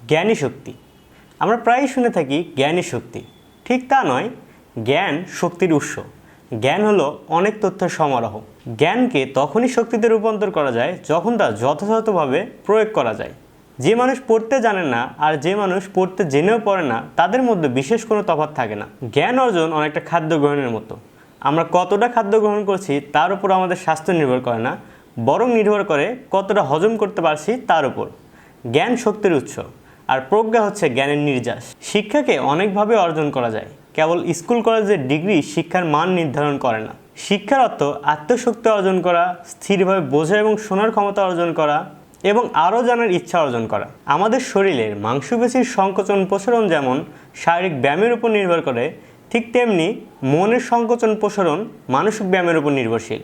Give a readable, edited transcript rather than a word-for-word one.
জ্ঞানী শক্তি। আমরা প্রায়ই শুনে থাকি জ্ঞানী শক্তি, ঠিক তা নয়। জ্ঞান শক্তির উৎস। জ্ঞান হলো অনেক তথ্যের সমারোহ। জ্ঞানকে তখনই শক্তিতে রূপান্তর করা যায় যখন তা যথাযথভাবে প্রয়োগ করা যায়। যে মানুষ পড়তে জানে না আর যে মানুষ পড়তে জেনেও পড়ে না, তাদের মধ্যে বিশেষ কোনো তফাৎ থাকে না। জ্ঞান অর্জন অনেকটা খাদ্য গ্রহণের মতো। আমরা কতটা খাদ্য গ্রহণ করছি তার উপর আমাদের স্বাস্থ্য নির্ভর করে না, বরং নির্ভর করে কতটা হজম করতে পারছি তার উপর। জ্ঞান শক্তির উৎস, আর প্রজ্ঞা হচ্ছে জ্ঞানের নির্যাস। শিক্ষাকে অনেকভাবে অর্জন করা যায়। কেবল স্কুল কলেজের ডিগ্রি শিক্ষার মান নির্ধারণ করে না। শিক্ষার অর্থ আত্মশক্তি অর্জন করা, স্থিরভাবে বোঝা এবং শোনার ক্ষমতা অর্জন করা এবং আরও জানার ইচ্ছা অর্জন করা। আমাদের শরীরের মাংসপেশির সংকোচন প্রসারণ যেমন শারীরিক ব্যায়ামের উপর নির্ভর করে, ঠিক তেমনি মনের সংকোচন প্রসারণ মানসিক ব্যায়ামের উপর নির্ভরশীল।